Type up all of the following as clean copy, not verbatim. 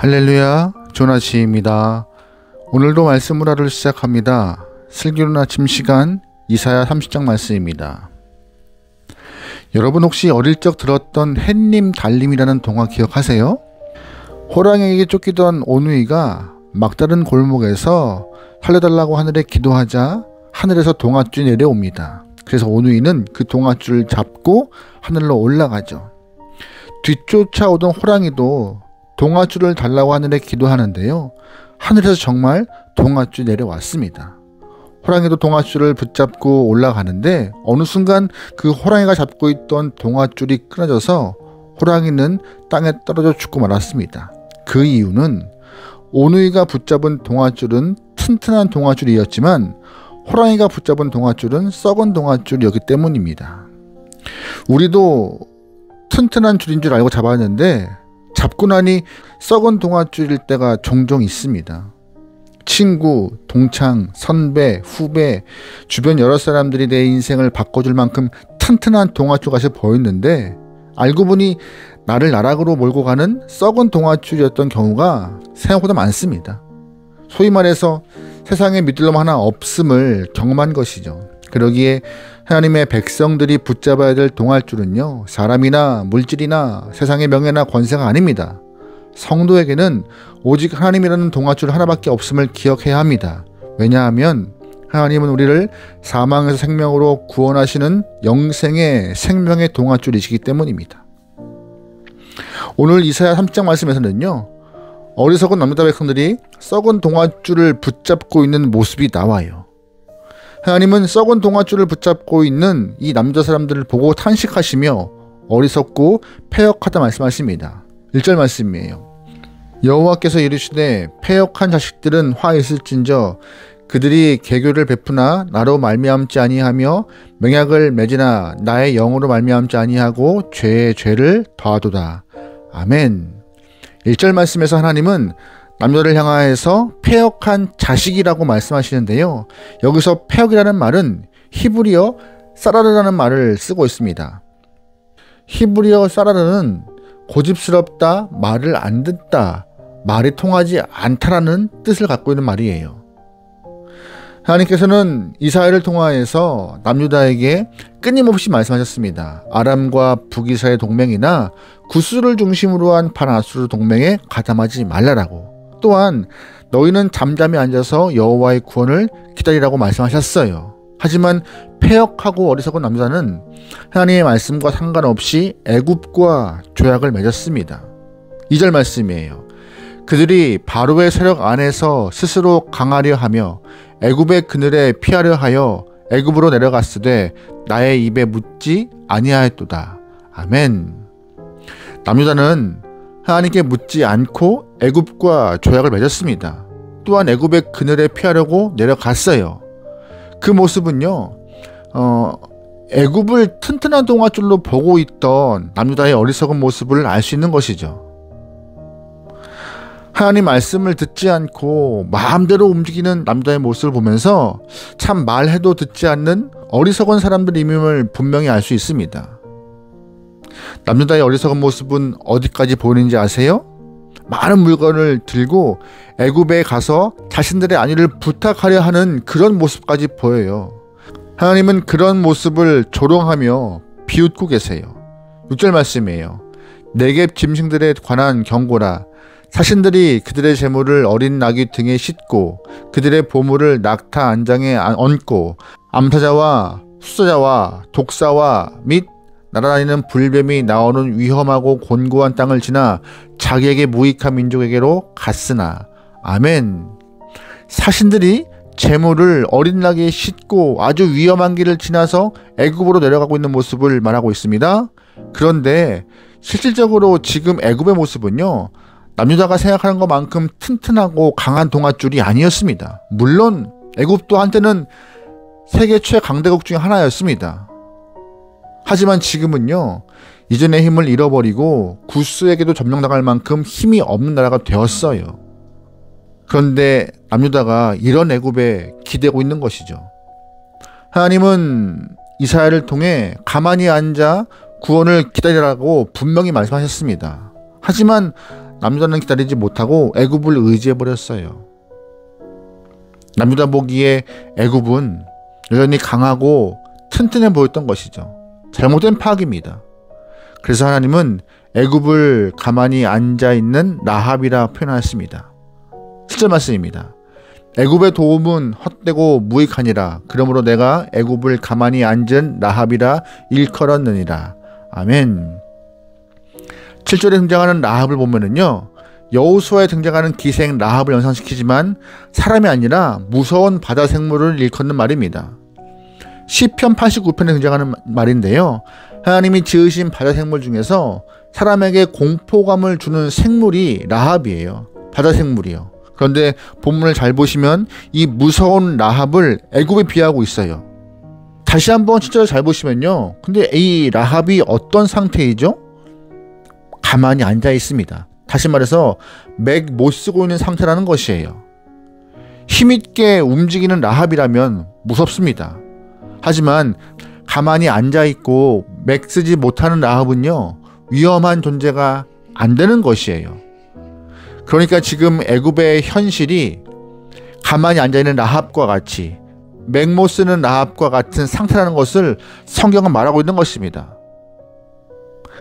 할렐루야, 조나치입니다. 오늘도 말씀을 하루 시작합니다. 슬기로운 아침 시간 이사야 30장 말씀입니다. 여러분 혹시 어릴 적 들었던 햇님 달님이라는 동화 기억하세요? 호랑이에게 쫓기던 오누이가 막다른 골목에서 살려달라고 하늘에 기도하자 하늘에서 동아줄이 내려옵니다. 그래서 오누이는 그 동아줄을 잡고 하늘로 올라가죠. 뒤쫓아오던 호랑이도 동아줄을 달라고 하늘에 기도하는데요. 하늘에서 정말 동아줄이 내려왔습니다. 호랑이도 동아줄을 붙잡고 올라가는데 어느 순간 그 호랑이가 잡고 있던 동아줄이 끊어져서 호랑이는 땅에 떨어져 죽고 말았습니다. 그 이유는 오누이가 붙잡은 동아줄은 튼튼한 동아줄이었지만 호랑이가 붙잡은 동아줄은 썩은 동아줄이었기 때문입니다. 우리도 튼튼한 줄인 줄 알고 잡았는데 잡고 나니 썩은 동아줄일 때가 종종 있습니다. 친구, 동창, 선배, 후배, 주변 여러 사람들이 내 인생을 바꿔줄 만큼 튼튼한 동아줄같이 보였는데 알고 보니 나를 나락으로 몰고 가는 썩은 동아줄이었던 경우가 생각보다 많습니다. 소위 말해서 세상에 믿을 놈 하나 없음을 경험한 것이죠. 그러기에 하나님의 백성들이 붙잡아야 될 동아줄은요, 사람이나 물질이나 세상의 명예나 권세가 아닙니다. 성도에게는 오직 하나님이라는 동아줄 하나밖에 없음을 기억해야 합니다. 왜냐하면 하나님은 우리를 사망에서 생명으로 구원하시는 영생의 생명의 동아줄이시기 때문입니다. 오늘 이사야 3장 말씀에서는요, 어리석은 남유다 백성들이 썩은 동아줄을 붙잡고 있는 모습이 나와요. 하나님은 썩은 동아줄을 붙잡고 있는 이 남자 사람들을 보고 탄식하시며 어리석고 패역하다 말씀하십니다. 1절 말씀이에요. 여호와께서 이르시되 패역한 자식들은 화 있을진저 그들이 계교를 베푸나 나로 말미암지 아니하며 맹약을 맺으나 나의 영으로 말미암지 아니하고 죄의 죄를 더하도다. 아멘. 1절 말씀에서 하나님은 남자를 향하여서 패역한 자식이라고 말씀하시는데요. 여기서 패역이라는 말은 히브리어 사라르라는 말을 쓰고 있습니다. 히브리어 사라르는 고집스럽다, 말을 안 듣다, 말이 통하지 않다라는 뜻을 갖고 있는 말이에요. 하나님께서는 이사야를 통하여서 남유다에게 끊임없이 말씀하셨습니다. 아람과 북이스라엘 동맹이나 구스를 중심으로 한 반아수르 동맹에 가담하지 말라라고. 또한 너희는 잠잠히 앉아서 여호와의 구원을 기다리라고 말씀하셨어요. 하지만 패역하고 어리석은 남유다는 하나님의 말씀과 상관없이 애굽과 조약을 맺었습니다. 2절 말씀이에요. 그들이 바로의 세력 안에서 스스로 강하려 하며 애굽의 그늘에 피하려 하여 애굽으로 내려갔으되 나의 입에 묻지 아니하였도다. 아멘. 남유다는 하나님께 묻지 않고 애굽과 조약을 맺었습니다. 또한 애굽의 그늘에 피하려고 내려갔어요. 그 모습은요, 애굽을 튼튼한 동아줄로 보고 있던 남유다의 어리석은 모습을 알 수 있는 것이죠. 하나님 말씀을 듣지 않고 마음대로 움직이는 남자의 모습을 보면서 참 말해도 듣지 않는 어리석은 사람들임을 분명히 알 수 있습니다. 남유다의 어리석은 모습은 어디까지 보이는지 아세요? 많은 물건을 들고 애굽에 가서 자신들의 안위를 부탁하려 하는 그런 모습까지 보여요. 하나님은 그런 모습을 조롱하며 비웃고 계세요. 6절 말씀이에요. 네겝 짐승들에 관한 경고라. 사신들이 그들의 재물을 어린 나귀 등에 싣고 그들의 보물을 낙타 안장에 얹고 암사자와 수사자와 독사와 및 날아다니는 불뱀이 나오는 위험하고 곤고한 땅을 지나 자기에게 무익한 민족에게로 갔으나. 아멘. 사신들이 재물을 어린 나귀에 싣고 아주 위험한 길을 지나서 애굽으로 내려가고 있는 모습을 말하고 있습니다. 그런데 실질적으로 지금 애굽의 모습은요, 남유다가 생각하는 것만큼 튼튼하고 강한 동아줄이 아니었습니다. 물론 애굽도 한때는 세계 최강대국 중에 하나였습니다. 하지만 지금은요, 이전의 힘을 잃어버리고 구스에게도 점령당할 만큼 힘이 없는 나라가 되었어요. 그런데 남유다가 이런 애굽에 기대고 있는 것이죠. 하나님은 이사야를 통해 가만히 앉아 구원을 기다리라고 분명히 말씀하셨습니다. 하지만 남유다는 기다리지 못하고 애굽을 의지해 버렸어요. 남유다 보기에 애굽은 여전히 강하고 튼튼해 보였던 것이죠. 잘못된 파악입니다. 그래서 하나님은 애굽을 가만히 앉아있는 라합이라 표현하였습니다. 7절 말씀입니다. 애굽의 도움은 헛되고 무익하니라. 그러므로 내가 애굽을 가만히 앉은 라합이라 일컬었느니라. 아멘. 7절에 등장하는 라합을 보면은요, 여호수아에 등장하는 기생 라합을 연상시키지만 사람이 아니라 무서운 바다 생물을 일컫는 말입니다. 시편 89편에 등장하는 말인데요, 하나님이 지으신 바다 생물 중에서 사람에게 공포감을 주는 생물이 라합이에요. 바다 생물이요. 그런데 본문을 잘 보시면 이 무서운 라합을 애굽에 비하고 있어요. 다시 한번 진짜 잘 보시면요, 근데 이 라합이 어떤 상태이죠? 가만히 앉아 있습니다. 다시 말해서 맥 못 쓰고 있는 상태라는 것이에요. 힘있게 움직이는 라합이라면 무섭습니다. 하지만 가만히 앉아 있고 맥 쓰지 못하는 라합은요, 위험한 존재가 안 되는 것이에요. 그러니까 지금 애굽의 현실이 가만히 앉아있는 라합과 같이 맥 못 쓰는 라합과 같은 상태라는 것을 성경은 말하고 있는 것입니다.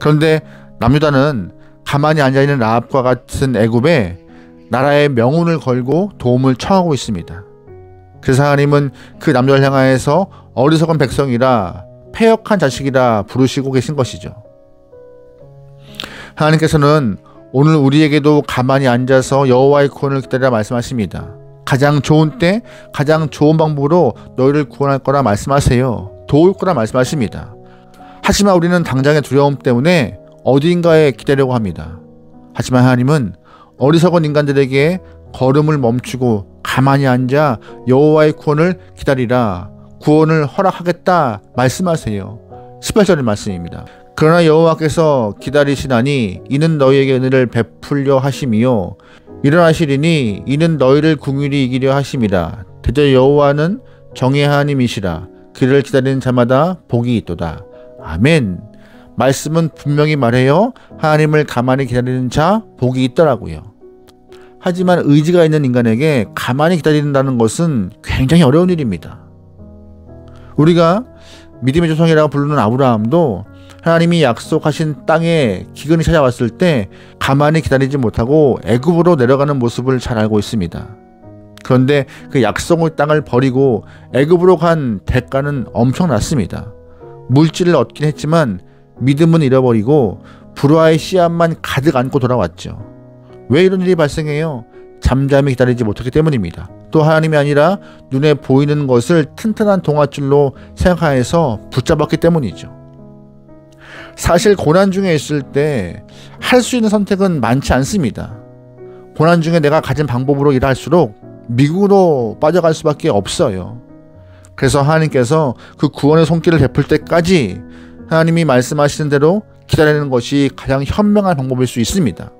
그런데 남유다는 가만히 앉아있는 라합과 같은 애굽에 나라의 명운을 걸고 도움을 청하고 있습니다. 그래서 하나님은 그 남유다를 향하여서 어리석은 백성이라 패역한 자식이라 부르시고 계신 것이죠. 하나님께서는 오늘 우리에게도 가만히 앉아서 여호와의 구원을 기다리라 말씀하십니다. 가장 좋은 때 가장 좋은 방법으로 너희를 구원할 거라 말씀하세요. 도울 거라 말씀하십니다. 하지만 우리는 당장의 두려움 때문에 어디인가에 기다려고 합니다. 하지만 하나님은 어리석은 인간들에게 걸음을 멈추고 가만히 앉아 여호와의 구원을 기다리라, 구원을 허락하겠다 말씀하세요. 18절의 말씀입니다. 그러나 여호와께서 기다리시나니 이는 너희에게 은혜를 베풀려 하심이요 일어나시리니 이는 너희를 궁휼히 이기려 하심이라. 대저 여호와는 정의 하나님이시라. 그를 기다리는 자마다 복이 있도다. 아멘. 말씀은 분명히 말해요. 하나님을 가만히 기다리는 자 복이 있더라고요. 하지만 의지가 있는 인간에게 가만히 기다린다는 것은 굉장히 어려운 일입니다. 우리가 믿음의 조상이라고 부르는 아브라함도 하나님이 약속하신 땅에 기근이 찾아왔을 때 가만히 기다리지 못하고 애굽으로 내려가는 모습을 잘 알고 있습니다. 그런데 그 약속의 땅을 버리고 애굽으로 간 대가는 엄청났습니다. 물질을 얻긴 했지만 믿음은 잃어버리고 불화의 씨앗만 가득 안고 돌아왔죠. 왜 이런 일이 발생해요? 잠잠히 기다리지 못했기 때문입니다. 또 하나님이 아니라 눈에 보이는 것을 튼튼한 동아줄로 생각해서 붙잡았기 때문이죠. 사실 고난 중에 있을 때 할 수 있는 선택은 많지 않습니다. 고난 중에 내가 가진 방법으로 일할수록 미국으로 빠져갈 수밖에 없어요. 그래서 하나님께서 그 구원의 손길을 베풀 때까지 하나님이 말씀하시는 대로 기다리는 것이 가장 현명한 방법일 수 있습니다.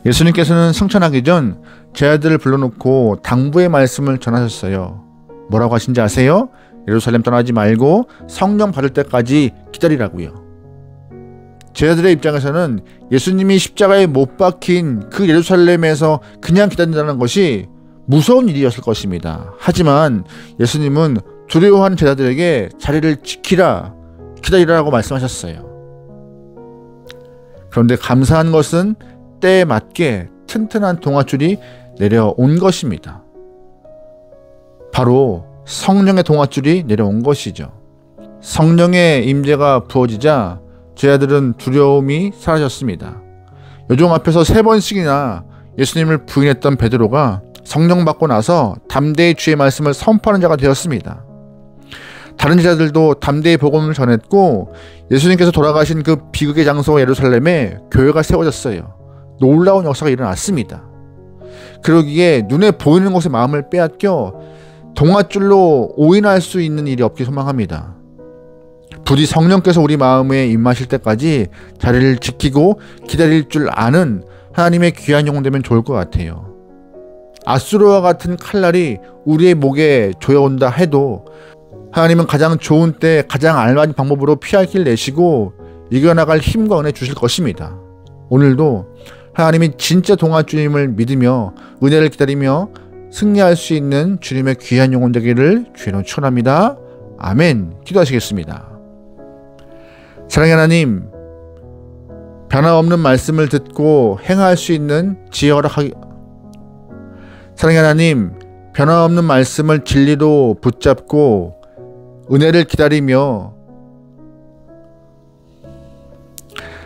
예수님께서는 승천하기 전 제 아들을 불러놓고 당부의 말씀을 전하셨어요. 뭐라고 하신지 아세요? 예루살렘 떠나지 말고 성령 받을 때까지 기다리라고요. 제 아들의 입장에서는 예수님이 십자가에 못 박힌 그 예루살렘에서 그냥 기다린다는 것이 무서운 일이었을 것입니다. 하지만 예수님은 두려워하는 제자들에게 자리를 지키라, 기다리라고 말씀하셨어요. 그런데 감사한 것은 때에 맞게 튼튼한 동아줄이 내려온 것입니다. 바로 성령의 동아줄이 내려온 것이죠. 성령의 임재가 부어지자 제 아들은 두려움이 사라졌습니다. 요종 앞에서 3번씩이나 예수님을 부인했던 베드로가 성령 받고 나서 담대히 주의 말씀을 선포하는 자가 되었습니다. 다른 제자들도 담대히 복음을 전했고 예수님께서 돌아가신 그 비극의 장소 예루살렘에 교회가 세워졌어요. 놀라운 역사가 일어났습니다. 그러기에 눈에 보이는 것에 마음을 빼앗겨 동아줄로 오인할 수 있는 일이 없길 소망합니다. 부디 성령께서 우리 마음에 임하실 때까지 자리를 지키고 기다릴 줄 아는 하나님의 귀한 영혼 되면 좋을 것 같아요. 아수르와 같은 칼날이 우리의 목에 조여온다 해도 하나님은 가장 좋은 때 가장 알맞은 방법으로 피할 길 내시고 이겨나갈 힘과 은혜 주실 것입니다. 오늘도 하나님이 진짜 동화주님을 믿으며 은혜를 기다리며 승리할 수 있는 주님의 귀한 영혼 되기를 주의로 축원합니다. 아멘. 기도하시겠습니다. 사랑의 하나님, 변함없는 말씀을 듣고 행할 수 있는 지혜 허락하기. 사랑의 하나님, 변함없는 말씀을 진리로 붙잡고 은혜를 기다리며,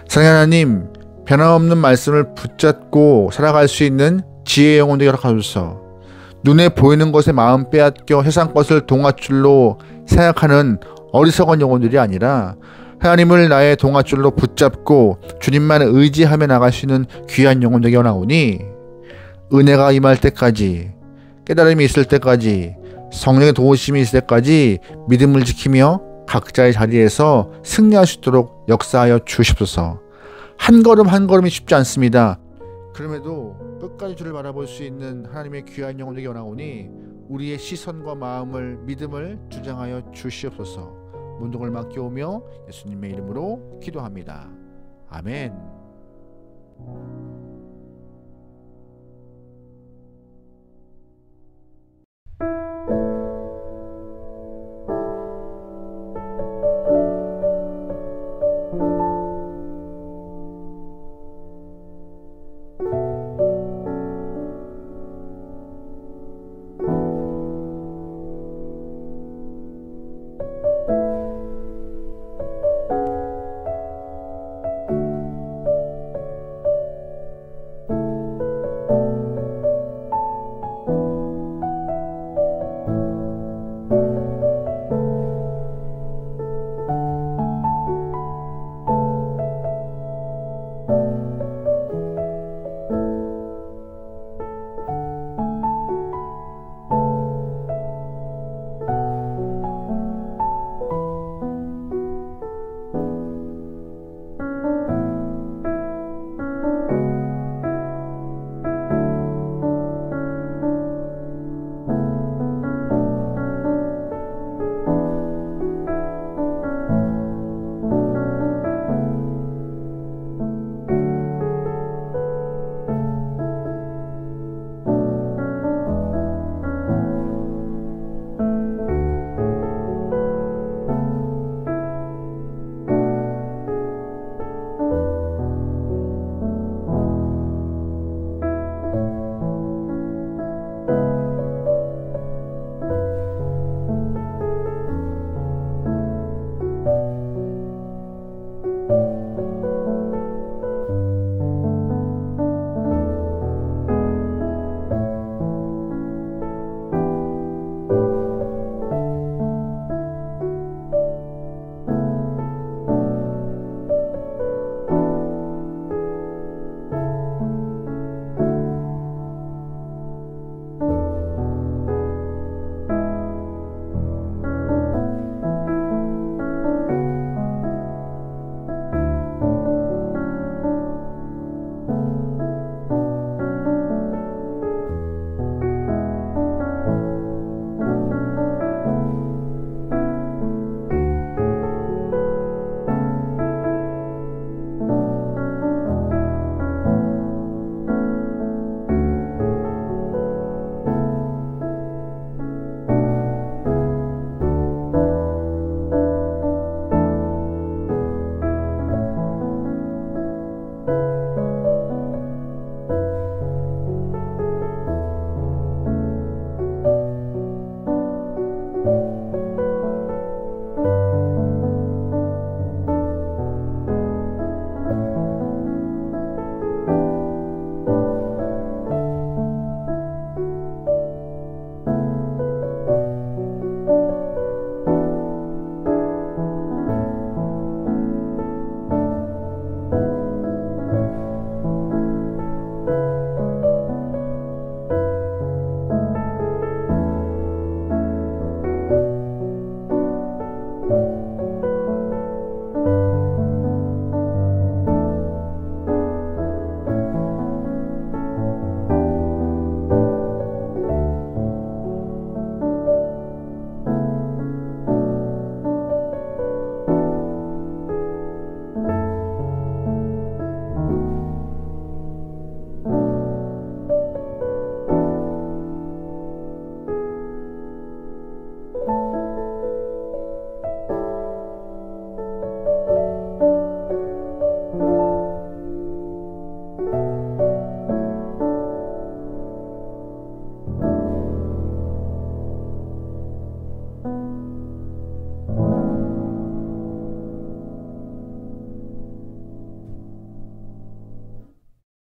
사랑의 하나님, 변함없는 말씀을 붙잡고 살아갈 수 있는 지혜의 영혼 되게 허락하소서. 눈에 보이는 것에 마음 빼앗겨 세상 것을 동아줄로 생각하는 어리석은 영혼들이 아니라 하나님을 나의 동아줄로 붙잡고 주님만 의지하며 나가시는 귀한 영혼 되게 원하오니, 은혜가 임할 때까지, 깨달음이 있을 때까지, 성령의 도우심이 있을 때까지 믿음을 지키며 각자의 자리에서 승리할 수 있도록 역사하여 주시옵소서. 한 걸음 한 걸음이 쉽지 않습니다. 그럼에도 끝까지 주를 바라볼 수 있는 하나님의 귀한 영혼 되게 원하오니 우리의 시선과 마음을, 믿음을 주장하여 주시옵소서. 문둥을 맡겨오며 예수님의 이름으로 기도합니다. 아멘.